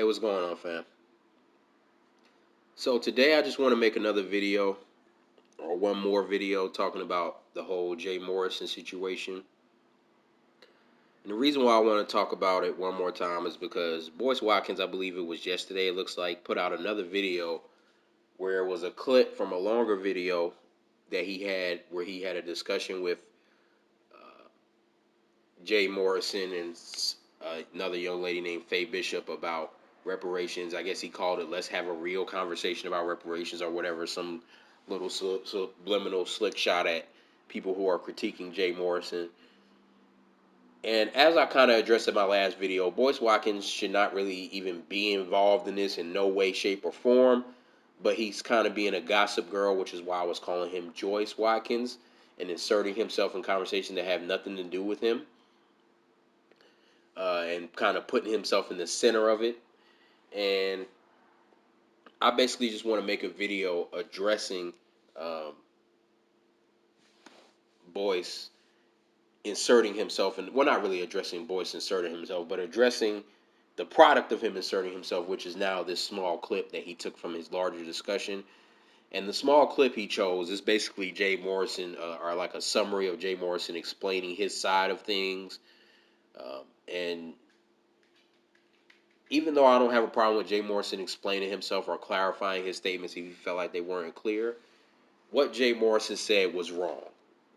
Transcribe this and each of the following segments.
Hey, what's going on, fam? So today I just want to make another video or one more video talking about the whole Jay Morrison situation. And the reason why I want to talk about it one more time is because Boyce Watkins, I believe it was yesterday, it looks like, put out another video where it was a clip from a longer video that he had where he had a discussion with uh, Jay Morrison and another young lady named Faye Bishop about reparations. I guess he called it "Let's have a real conversation about reparations" or whatever. Some little subliminal slick shot at people who are critiquing Jay Morrison. And as I kind of addressed in my last video, Boyce Watkins should not really even be involved in this in no way, shape, or form. But he's kind of being a gossip girl, which is why I was calling him Joyce Watkins and inserting himself in conversations that have nothing to do with him. And kind of putting himself in the center of it. And I basically just want to make a video addressing um, Boyce inserting himself in. Well, not really addressing Boyce inserting himself, but addressing the product of him inserting himself, which is now this small clip that he took from his larger discussion. And the small clip he chose is basically Jay Morrison, or like a summary of Jay Morrison explaining his side of things. And even though I don't have a problem with Jay Morrison explaining himself or clarifying his statements if he felt like they weren't clear, what Jay Morrison said was wrong.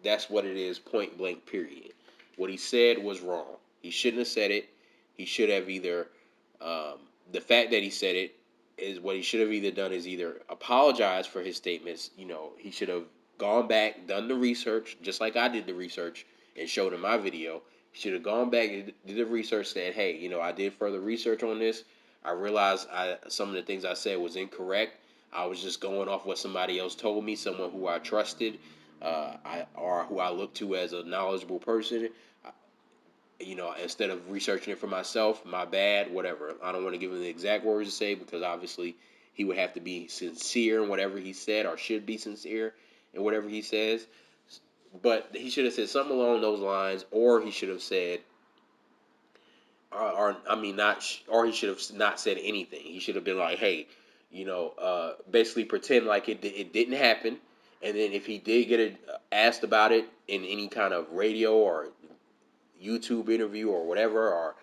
That's what it is, point blank, period. What he said was wrong. He shouldn't have said it. He should have either, um, the fact that he said it is what he should have either done is either apologize for his statements. He should have gone back, done the research, just like I did the research and showed in my video. He should have gone back and did the research, said, hey, I did further research on this. I realized some of the things I said was incorrect. I was just going off what somebody else told me, someone who I trusted, or who I look to as a knowledgeable person. Instead of researching it for myself, my bad, whatever. I don't want to give him the exact words to say because obviously he would have to be sincere in whatever he said, or should be sincere in whatever he says. But he should have said something along those lines, or he should have said, or I mean, or he should have not said anything. He should have been like, "Hey, basically pretend like it didn't happen." And then if he did get asked about it in any kind of radio or YouTube interview or whatever, or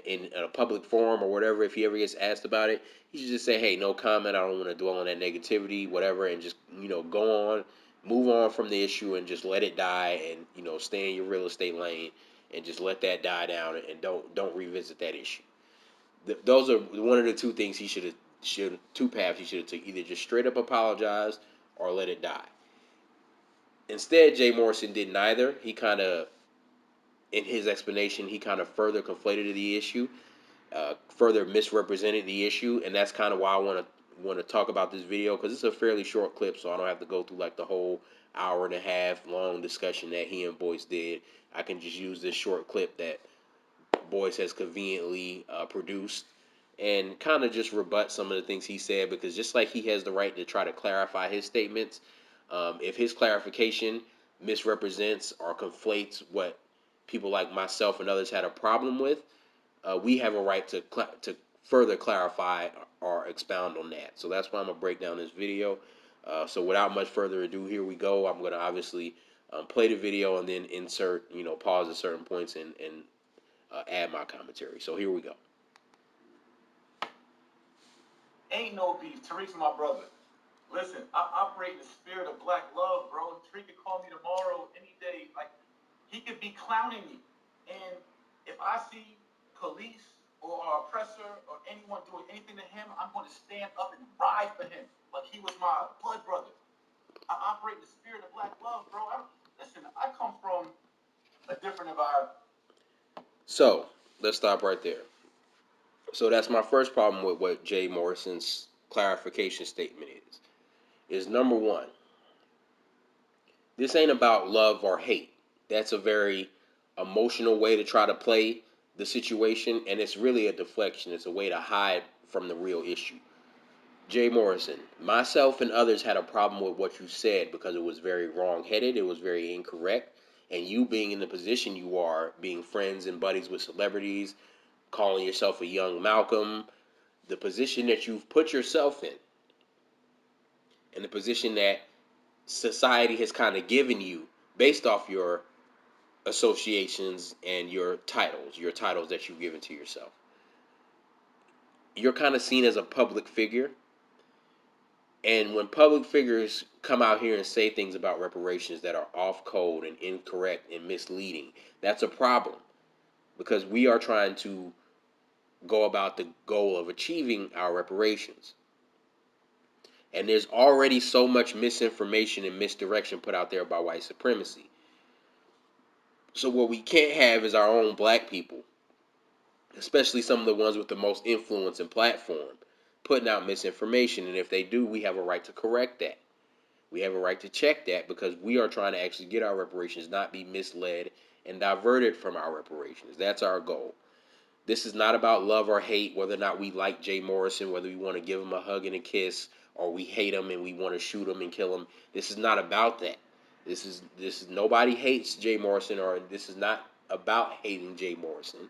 in a public forum or whatever, if he ever gets asked about it, he should just say, "Hey, no comment. I don't want to dwell on that negativity, whatever," and just go on, move on from the issue, and just let it die, and stay in your real estate lane, and just let that die down, and don't revisit that issue. Those are one of the two things he should two paths he should have took. Either just straight up apologize or let it die. Instead, Jay Morrison did neither. He kind of, in his explanation, he kind of further conflated the issue, further misrepresented the issue, and that's kind of why I want to talk about this video, because it's a fairly short clip, so I don't have to go through like the whole hour and a half long discussion that he and Boyce did. I can just use this short clip that Boyce has conveniently produced and kind of just rebut some of the things he said, because just like he has the right to try to clarify his statements, if his clarification misrepresents or conflates what people like myself and others had a problem with, we have a right to further clarify or expound on that. So that's why I'm gonna break down this video. So without much further ado, here we go. I'm gonna obviously play the video and then insert, pause at certain points and add my commentary. So here we go. Ain't no beef. Tariq's my brother. Listen, I operate in the spirit of black love, bro. Tariq could call me tomorrow, any day. Like, he could be clowning me. And if I see police or our oppressor or anyone doing anything to him, I'm going to stand up and ride for him. Like he was my blood brother. I operate in the spirit of black love, bro. Listen, I come from a different environment. So let's stop right there. So that's my first problem with what Jay Morrison's clarification statement is number one, this ain't about love or hate. That's a very emotional way to try to play the situation, and it's really a deflection. It's a way to hide from the real issue. Jay Morrison, myself and others had a problem with what you said because it was very wrong-headed, it was very incorrect, and you being in the position you are, being friends and buddies with celebrities, calling yourself a young Malcolm, the position that you've put yourself in, and the position that society has kind of given you based off your associations and your titles that you've given to yourself. You're kind of seen as a public figure. And when public figures come out here and say things about reparations that are off code and incorrect and misleading, that's a problem, because we are trying to go about the goal of achieving our reparations. And there's already so much misinformation and misdirection put out there by white supremacy. So what we can't have is our own black people, especially some of the ones with the most influence and platform, putting out misinformation. And if they do, we have a right to correct that. We have a right to check that, because we are trying to actually get our reparations, not be misled and diverted from our reparations. That's our goal. This is not about love or hate, whether or not we like Jay Morrison, whether we want to give him a hug and a kiss, or we hate him and we want to shoot him and kill him. This is not about that. This is nobody hates Jay Morrison, or this is not about hating Jay Morrison.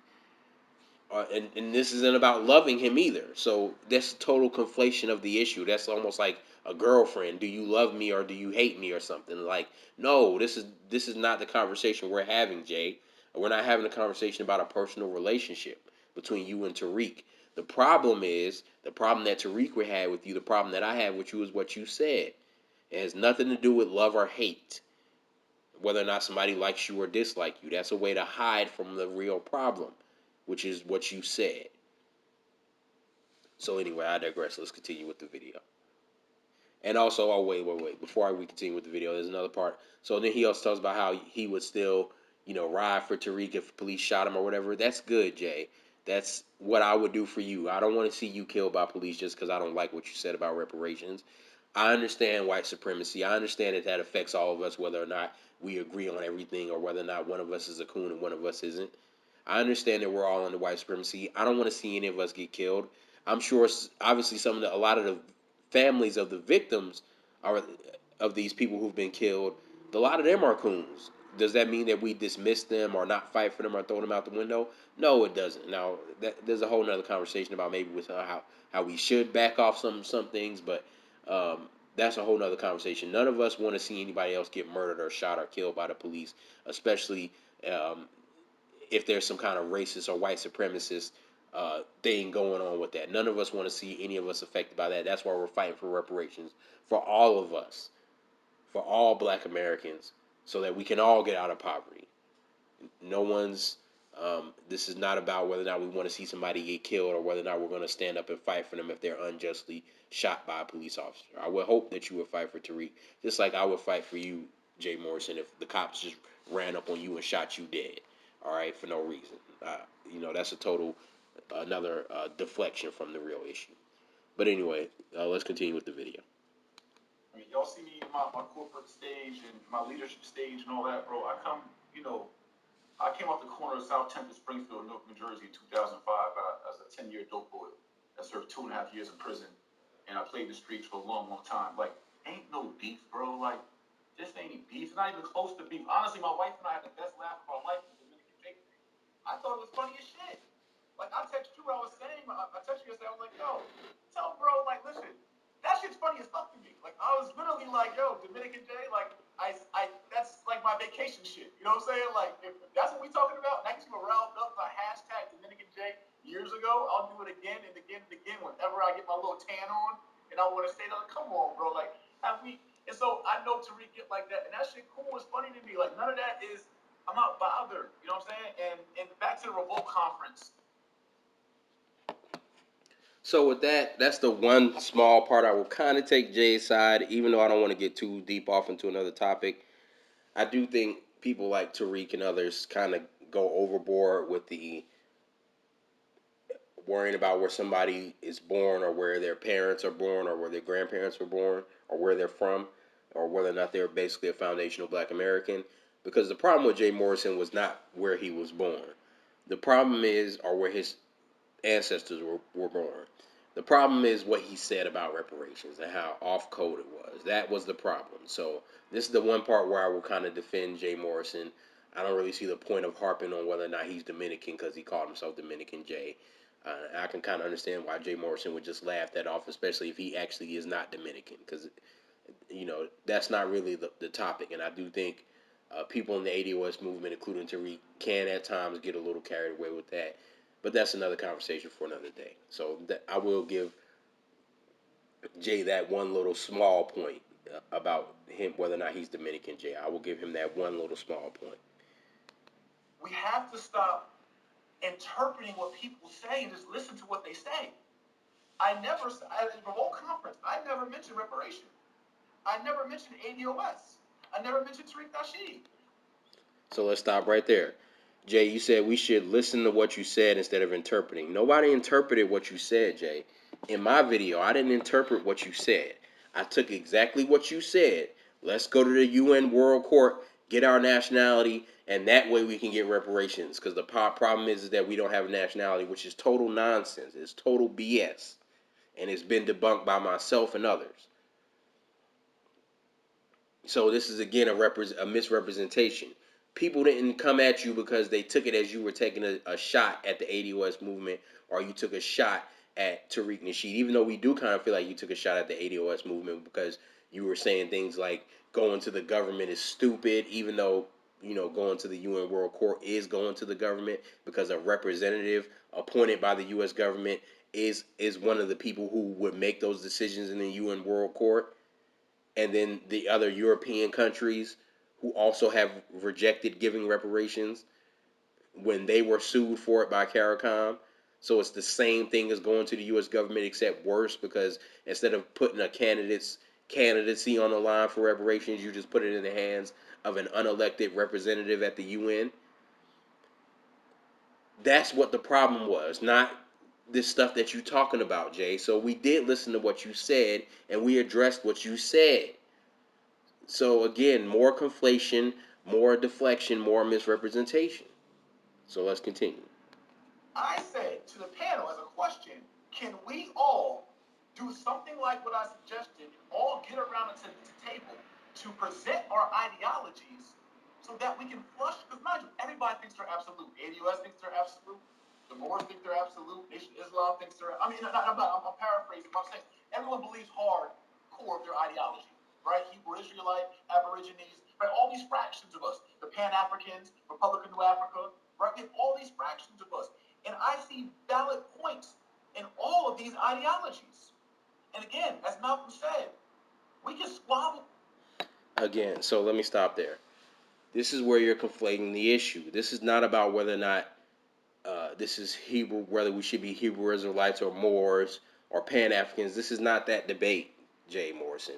And this isn't about loving him either. So that's total conflation of the issue. That's almost like a girlfriend. Do you love me or do you hate me or something? Like, no, this is not the conversation we're having, Jay. We're not having a conversation about a personal relationship between you and Tariq. The problem that Tariq had with you, the problem that I have with you is what you said. It has nothing to do with love or hate. Whether or not somebody likes you or dislikes you. That's a way to hide from the real problem, which is what you said. So anyway, I digress. Let's continue with the video. And also, oh wait. Before we continue with the video, there's another part. So then he also talks about how he would still, ride for Tariq if police shot him or whatever. That's good, Jay. That's what I would do for you. I don't want to see you killed by police just because I don't like what you said about reparations. I understand white supremacy. I understand that affects all of us, whether or not we agree on everything or whether or not one of us is a coon and one of us isn't. I understand that we're all under white supremacy. I don't want to see any of us get killed. I'm sure, obviously, a lot of the families of the victims are of these people who've been killed. A lot of them are coons. Does that mean that we dismiss them or not fight for them or throw them out the window? No, it doesn't. Now, there's a whole nother conversation about maybe with how we should back off some things, but that's a whole nother conversation. None of us want to see anybody else get murdered or shot or killed by the police, especially if there's some kind of racist or white supremacist thing going on with that. None of us want to see any of us affected by that. That's why we're fighting for reparations for all of us, for all black Americans, so that we can all get out of poverty. No one's, this is not about whether or not we want to see somebody get killed or whether or not we're going to stand up and fight for them if they're unjustly shot by a police officer. I would hope that you would fight for Tariq, just like I would fight for you, Jay Morrison, if the cops just ran up on you and shot you dead, all right, for no reason. That's a total another deflection from the real issue. But anyway, let's continue with the video. I mean, y'all see me in my corporate stage and my leadership stage and all that, bro. I came off the corner of South 10th and Springfield, Newark, New Jersey in 2005 as a 10-year dope boy that served 2.5 years in prison. And I played the streets for a long, long time. Like, ain't no beef, bro. Like, this ain't any beef. It's not even close to beef. Honestly, my wife and I had the best laugh of our life in the Dominican Jake thing. I thought it was funny as shit. Like, I texted you what I was saying. I texted you yesterday. I was like, yo, tell bro, like, listen, that shit's funny as fuck to me. Like, I was literally like, yo, Dominican Jay, like, that's like my vacation shit. You know what I'm saying? Like, if that's what we talking about, and I get you riled up by hashtag Dominican Jay years ago, I'll do it again and again and again whenever I get my little tan on and I want to stay there. Come on, bro. Like, and so I know Tariq get like that, and that shit cool is funny to me. Like, none of that is, I'm not bothered. You know what I'm saying? And back to the Revolt Conference. So with that, that's the one small part I will kind of take Jay's side, even though I don't want to get too deep off into another topic. I do think people like Tariq and others kind of go overboard with the worrying about where somebody is born or where their parents are born or where their grandparents were born or where they're from or whether or not they're basically a foundational black American. Because the problem with Jay Morrison was not where he was born. The problem is, or where his ancestors were born. The problem is what he said about reparations and how off-code it was. That was the problem. So this is the one part where I will kind of defend Jay Morrison. I don't really see the point of harping on whether or not he's Dominican because he called himself Dominican Jay. I can kind of understand why Jay Morrison would just laugh that off, especially if he actually is not Dominican, because that's not really the topic. And I do think people in the ADOS movement, including Tariq, can at times get a little carried away with that. But that's another conversation for another day. So I will give Jay that one little small point about him, whether or not he's Dominican. Jay, I will give him that one little small point. We have to stop interpreting what people say and just listen to what they say. At the whole conference, I never mentioned reparation. I never mentioned ADOS. I never mentioned Tariq Nasheed. So let's stop right there. Jay, you said we should listen to what you said instead of interpreting. Nobody interpreted what you said, Jay. In my video, I didn't interpret what you said. I took exactly what you said. Let's go to the UN World Court, get our nationality, and that way we can get reparations. Because the problem is that we don't have a nationality, which is total nonsense. It's total BS. And it's been debunked by myself and others. So this is, again, a misrepresentation. People didn't come at you because they took it as you were taking a shot at the ADOS movement, or you took a shot at Tariq Nasheed, even though we do kind of feel like you took a shot at the ADOS movement because you were saying things like going to the government is stupid, even though going to the UN World Court is going to the government, because a representative appointed by the U.S. government is one of the people who would make those decisions in the UN World Court. And then the other European countries who also have rejected giving reparations when they were sued for it by CARICOM. So it's the same thing as going to the U.S. government, except worse, because instead of putting a candidacy on the line for reparations, you just put it in the hands of an unelected representative at the UN. That's what the problem was, not this stuff that you're talking about, Jay. So we did listen to what you said, and we addressed what you said. So again, more conflation, more deflection, more misrepresentation. So let's continue. I said to the panel as a question, can we all do something like what I suggested, all get around the table to present our ideologies so that we can flush, because mind you, everybody thinks they're absolute. ADOS thinks they're absolute. The Moors think they're absolute. Nation of Islam thinks they're, I'm paraphrasing, but I'm saying everyone believes hardcore of their ideology, right? Hebrew Israelite, Aborigines, right? All these fractions of us, the Pan-Africans, Republic of New Africa, right? We have all these fractions of us. And I see valid points in all of these ideologies. And again, as Malcolm said, we can squabble. Again, so let me stop there. This is where you're conflating the issue. This is not about whether or not this is Hebrew, whether we should be Hebrew Israelites or Moors or Pan-Africans. This is not that debate, Jay Morrison.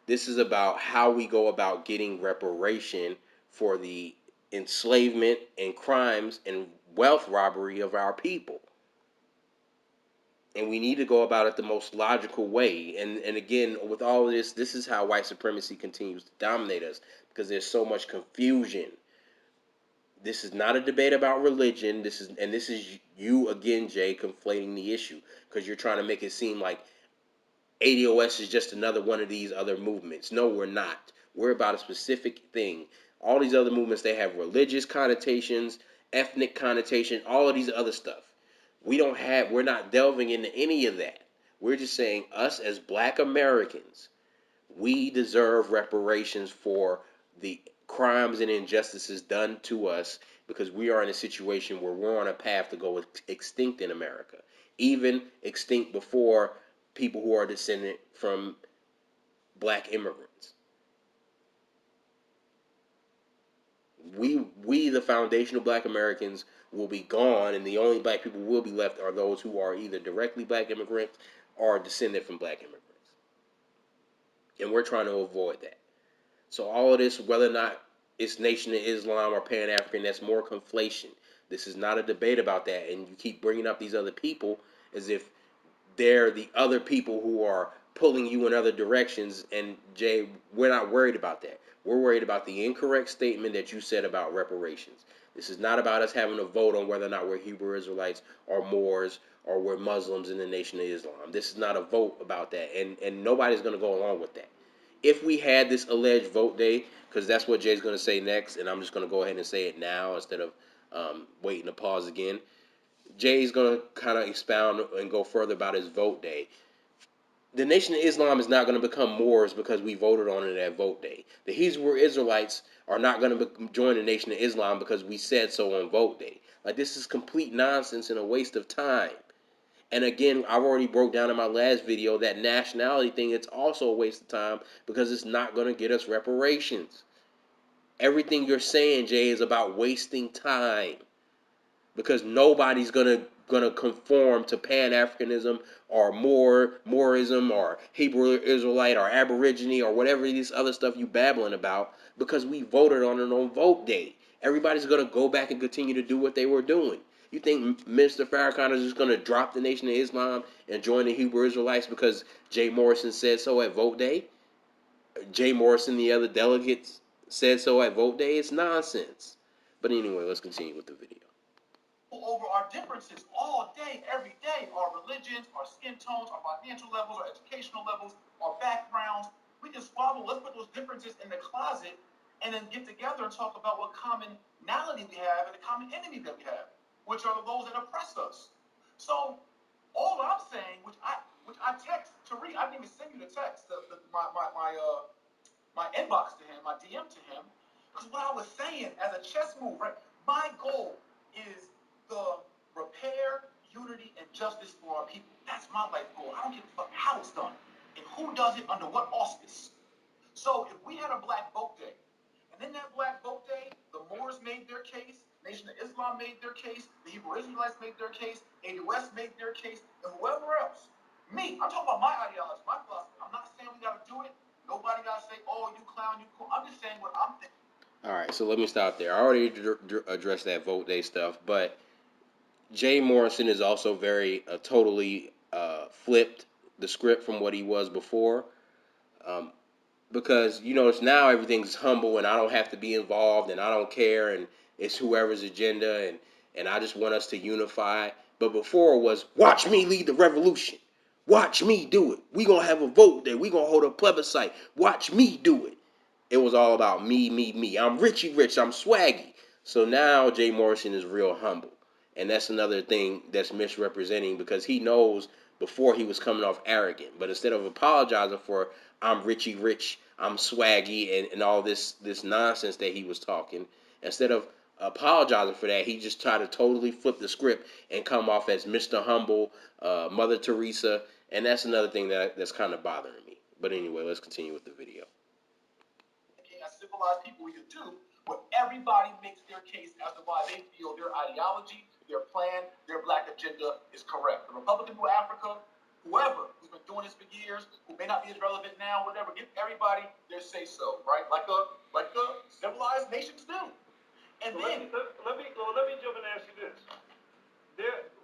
This is about how we go about getting reparation for the enslavement and crimes and wealth robbery of our people. And we need to go about it the most logical way. And again, with all of this is how white supremacy continues to dominate us, because there's so much confusion. This is not a debate about religion. This is you again, Jay, conflating the issue, because you're trying to make it seem like ADOS is just another one of these other movements. No, we're not. We're about a specific thing. All these other movements, they have religious connotations, ethnic connotation, all of these other stuff. We're not delving into any of that. We're just saying, us as black Americans, we deserve reparations for the crimes and injustices done to us, because we are in a situation where we're on a path to go extinct in America, even extinct before people who are descended from black immigrants. We the foundational black Americans will be gone, and the only black people who will be left are those who are either directly black immigrants or descended from black immigrants. And we're trying to avoid that. So all of this, whether or not it's Nation of Islam or Pan-African, that's more conflation. This is not a debate about that. And you keep bringing up these other people as if they're the other people who are pulling you in other directions. And Jay, we're not worried about that. We're worried about the incorrect statement that you said about reparations. This is not about us having a vote on whether or not we're Hebrew Israelites or Moors or we're Muslims in the Nation of Islam. This is not a vote about that. And nobody's going to go along with that. If we had this alleged vote day, because that's what Jay's going to say next, and I'm just going to go ahead and say it now instead of waiting to pause again. Jay's going to kind of expound and go further about his vote day. The Nation of Islam is not going to become Moors because we voted on it at vote day. The Hebrew Israelites are not going to join the Nation of Islam because we said so on vote day. Like, this is complete nonsense and a waste of time. And again, I've already broke down in my last video that nationality thing, it's also a waste of time because it's not going to get us reparations. Everything you're saying, Jay, is about wasting time because nobody's gonna conform to Pan-Africanism or Moorism or Hebrew Israelite or Aborigine or whatever this other stuff you babbling about because we voted on it on vote day. Everybody's gonna go back and continue to do what they were doing. You think Mr. Farrakhan is just gonna drop the Nation of Islam and join the Hebrew Israelites because Jay Morrison said so at vote day? Jay Morrison, the other delegates, said so at vote day? It's nonsense. But anyway, let's continue with the video. Over our differences all day, every day, our religions, our skin tones, our financial levels, our educational levels, our backgrounds. We can squabble. Let's put those differences in the closet and then get together and talk about what commonality we have and the common enemy that we have, which are those that oppress us. So all I'm saying, which I text Tariq, I didn't even send you the text, my inbox to him, my DM to him, because what I was saying as a chess move, right? My goal is the repair, unity, and justice for our people. That's my life goal. I don't give a fuck how it's done and who does it under what auspice. So if we had a black vote day, and then that black vote day, the Moors made their case, Nation of Islam made their case, the Hebrew Israelites made their case, ADOS made their case, and whoever else. Me, I'm talking about my ideology, my philosophy. I'm not saying we gotta do it. Nobody gotta say, oh, you clown, you cool. I'm just saying what I'm thinking. All right, so let me stop there. I already addressed that vote day stuff, but Jay Morrison is also very totally flipped the script from what he was before, because it's now everything's humble and I don't have to be involved and I don't care and it's whoever's agenda and I just want us to unify. But before it was watch me lead the revolution, watch me do it. We gonna have a vote day. We gonna hold a plebiscite. Watch me do it. It was all about me, me, me. I'm Richie Rich. I'm swaggy. So now Jay Morrison is real humble. And that's another thing that's misrepresenting because he knows before he was coming off arrogant. But instead of apologizing for I'm Richie Rich, I'm swaggy, and all this nonsense that he was talking, instead of apologizing for that, he just tried to totally flip the script and come off as Mr. Humble, Mother Teresa, and that's another thing that's kind of bothering me. But anyway, let's continue with the video. As civilized people, we could do where everybody makes their case as to why they feel their ideology, their plan, their black agenda is correct. The Republican of Africa, whoever who's been doing this for years, who may not be as relevant now, whatever, give everybody their say so, right? Like the civilized nations do. And so then let me jump and ask you this.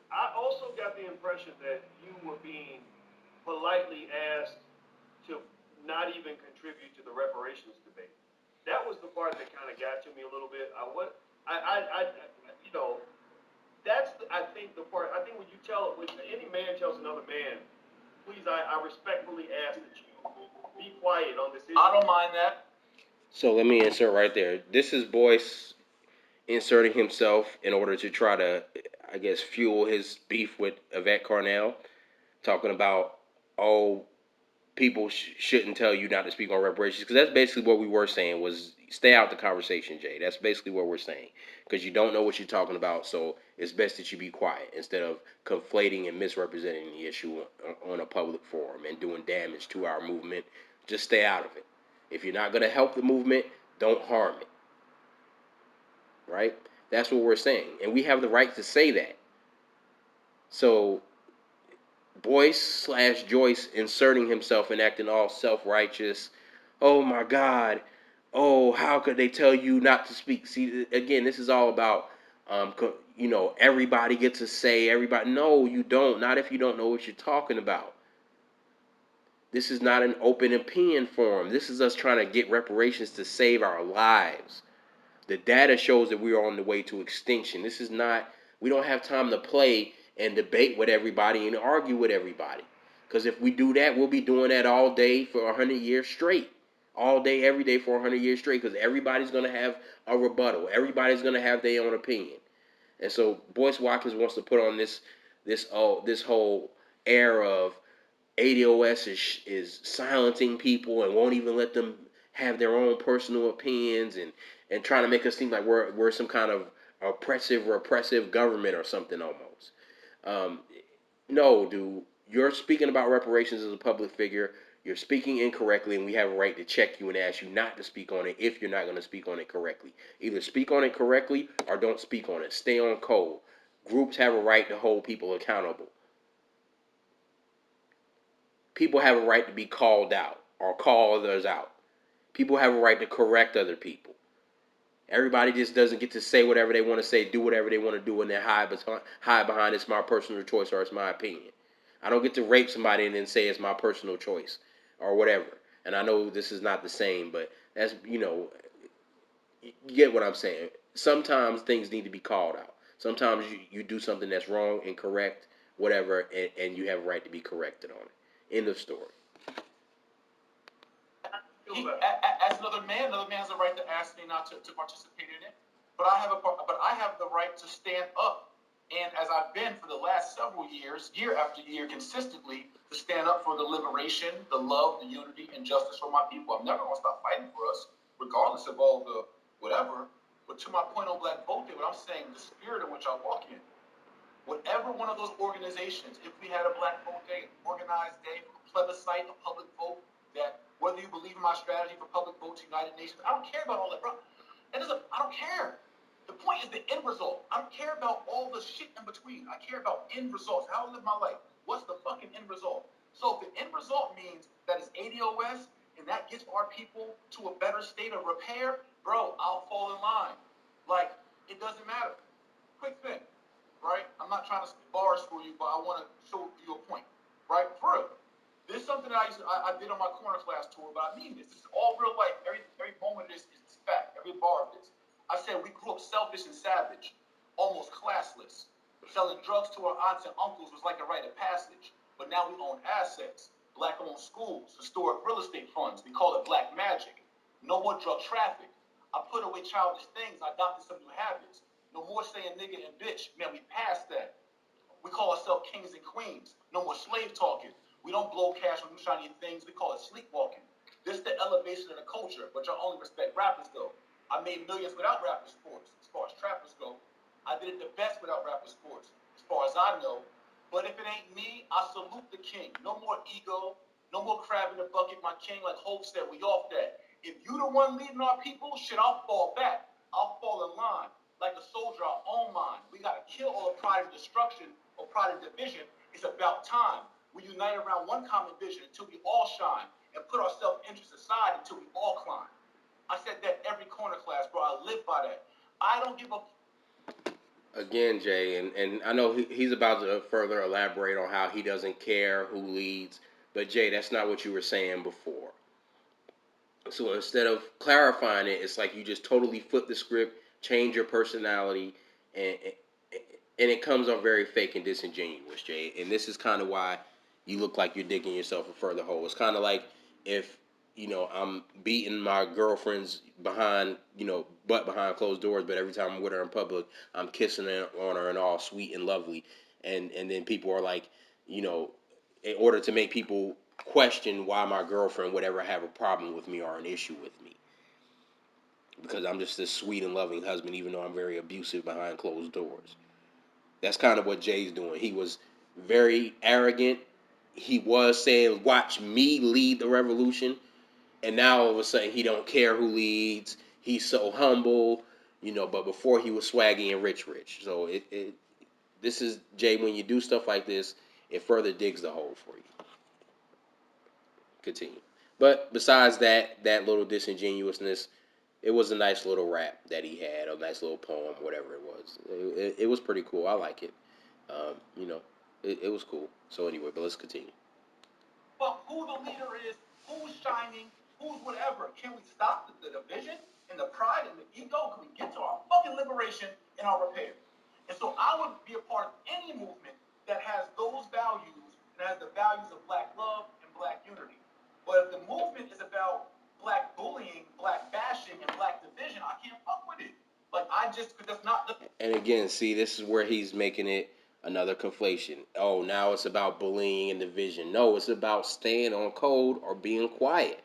I also got the impression that you were being politely asked to not even contribute to the reparations debate. That was the part that kind of got to me a little bit. I think the part. I think when any man tells another man, please, I respectfully ask that you be quiet on this issue. I don't mind that. So let me insert right there. This is Boyce inserting himself in order to try to, I guess, fuel his beef with Yvette Carnell, talking about, people shouldn't tell you not to speak on reparations, because that's basically what we were saying was stay out the conversation, Jay. That's basically what we're saying, because you don't know what you're talking about, so it's best that you be quiet instead of conflating and misrepresenting the issue on a public forum and doing damage to our movement. Just stay out of it. If you're not going to help the movement, don't harm it. Right? That's what we're saying, and we have the right to say that. So Boyce/Joyce inserting himself and acting all self-righteous. Oh my God. Oh, how could they tell you not to speak? See, again, this is all about, everybody gets a say. Everybody. No, you don't. Not if you don't know what you're talking about. This is not an open opinion forum. This is us trying to get reparations to save our lives. The data shows that we are on the way to extinction. This is not, we don't have time to play and debate with everybody and argue with everybody. Because if we do that, we'll be doing that all day for 100 years straight. All day, every day for 100 years straight. Because everybody's going to have a rebuttal. Everybody's going to have their own opinion. And so Boyce Watkins wants to put on this whole air of ADOS is silencing people and won't even let them have their own personal opinions, and trying to make us think like we're some kind of repressive government or something almost. Um, no, dude, you're speaking about reparations as a public figure. You're speaking incorrectly, and we have a right to check you and ask you not to speak on it if you're not going to speak on it correctly. Either speak on it correctly or don't speak on it. Stay on code. Groups have a right to hold people accountable. People have a right to be called out or call others out. People have a right to correct other people. Everybody just doesn't get to say whatever they want to say, do whatever they want to do, and then hide behind it's my personal choice or it's my opinion. I don't get to rape somebody and then say it's my personal choice or whatever. And I know this is not the same, but that's, you get what I'm saying. Sometimes things need to be called out. Sometimes you do something that's wrong, incorrect, whatever, and you have a right to be corrected on it. End of story. As another man has a right to ask me not to participate in it. But I have the right to stand up. And as I've been for the last several years, year after year, consistently, to stand up for the liberation, the love, the unity, and justice for my people. I'm never going to stop fighting for us, regardless of all the whatever. But to my point on Black Vote Day, what I'm saying, the spirit in which I walk in, whatever one of those organizations, if we had a Black Vote Day, an organized day, a plebiscite, a public vote, that whether you believe in my strategy for public votes, United Nations, I don't care about all that, bro. I don't care. The point is the end result. I don't care about all the shit in between. I care about end results. How I live my life. What's the fucking end result? So if the end result means that it's ADOS and that gets our people to a better state of repair, bro, I'll fall in line. Like, it doesn't matter. Quick thing, right? I'm not trying to spit bars for you, but I want to show you a point, right? For real. This is something that I did on my corner class tour, but I mean this. This is all real life. Every moment of this is fact. Every bar of this. I said we grew up selfish and savage, almost classless. Selling drugs to our aunts and uncles was like a rite of passage. But now we own assets, black-owned schools, historic real estate funds. We call it black magic. No more drug traffic. I put away childish things. I adopted some new habits. No more saying nigga and bitch. Man, we passed that. We call ourselves kings and queens. No more slave talking. We don't blow cash on new shiny things. We call it sleepwalking. This is the elevation of the culture, but y'all only respect rappers though. I made millions without rapper sports, as far as trappers go. I did it the best without rapper sports, as far as I know. But if it ain't me, I salute the king. No more ego, no more crab in the bucket, my king. Like Hope said, we off that. If you the one leading our people, shit, I'll fall back. I'll fall in line. Like a soldier, I'll own mine. We gotta kill all the pride and destruction or pride and division. It's about time. We unite around one common vision until we all shine and put our self-interest aside until we all climb. I said that every corner class, bro. I live by that. I don't give a... Again, Jay, and I know he's about to further elaborate on how he doesn't care who leads, but Jay, that's not what you were saying before. So instead of clarifying it, it's like you just totally flip the script, change your personality, and and it comes off very fake and disingenuous, Jay. And this is kind of why you look like you're digging yourself a further hole. It's kind of like if I'm beating my girlfriend's butt behind closed doors, but every time I'm with her in public, I'm kissing her on her and all sweet and lovely, and then people are like, in order to make people question why my girlfriend would ever have a problem with me or an issue with me, because I'm just this sweet and loving husband, even though I'm very abusive behind closed doors. That's kind of what Jay's doing. He was very arrogant. He was saying, "Watch me lead the revolution," and now all of a sudden he don't care who leads. He's so humble, But before he was swaggy and rich. So this is Jay. When you do stuff like this, it further digs the hole for you. Continue. But besides that little disingenuousness, it was a nice little rap that he had, a nice little poem, whatever it was. It was pretty cool. I like it. Um, you know, it was cool. So anyway, but let's continue. But who the leader is, who's shining, who's whatever. Can we stop the division and the pride and the ego? Can we get to our fucking liberation and our repair? And so I would be a part of any movement that has those values and has the values of black love and black unity. But if the movement is about black bullying, black bashing, and black division, I can't fuck with it. Like, that's not the... And again, see, this is where he's making it another conflation. Oh, now it's about bullying and division. No, it's about staying on code or being quiet.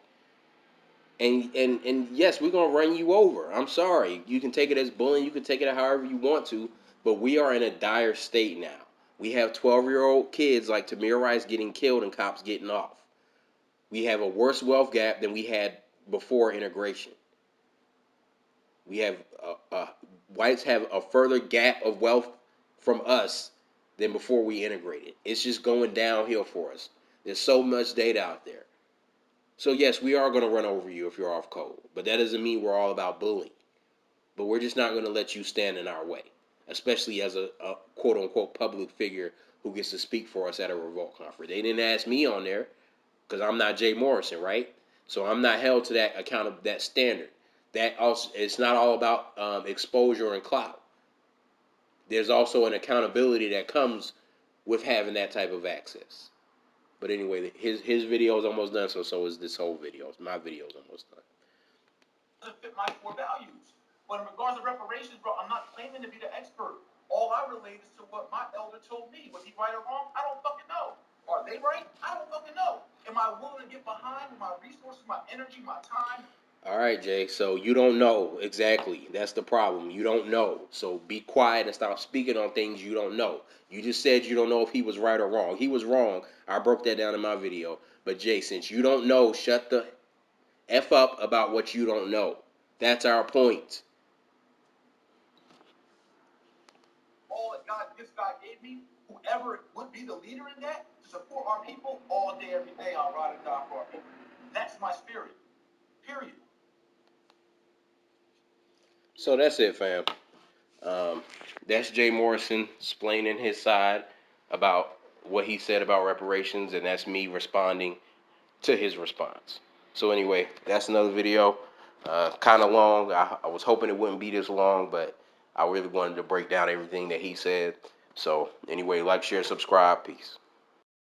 And yes, we're gonna run you over. I'm sorry. You can take it as bullying. You can take it however you want to. But we are in a dire state now. We have 12-year-old kids like Tamir Rice getting killed and cops getting off. We have a worse wealth gap than we had before integration. We have whites have a further gap of wealth from us than before we integrated. It's just going downhill for us. There's so much data out there. So yes, we are going to run over you if you're off code, but that doesn't mean we're all about bullying. But we're just not going to let you stand in our way, especially as a quote unquote public figure who gets to speak for us at a revolt conference. They didn't ask me on there because I'm not Jay Morrison, right? So I'm not held to that account of that standard. That also, it's not all about exposure and clout. There's also an accountability that comes with having that type of access. But anyway, his video is almost done, so is this whole video. My video is almost done. Doesn't fit my core values. But in regards to reparations, bro, I'm not claiming to be the expert. All I relate is to what my elder told me. Was he right or wrong? I don't fucking know. Are they right? I don't fucking know. Am I willing to get behind with my resources, my energy, my time? All right, Jay. So you don't know exactly. That's the problem. You don't know. So be quiet and stop speaking on things you don't know. You just said you don't know if he was right or wrong. He was wrong. I broke that down in my video. But Jay, since you don't know, shut the F up about what you don't know. That's our point. All that God gave me, whoever would be the leader in that, to support our people all day, every day, I'll ride and die for our people. That's my spirit. Period. So that's it, fam. That's Jay Morrison explaining his side about what he said about reparations, and that's me responding to his response. So anyway, that's another video. Kind of long. I was hoping it wouldn't be this long, but I really wanted to break down everything that he said. So anyway, like, share, subscribe. Peace.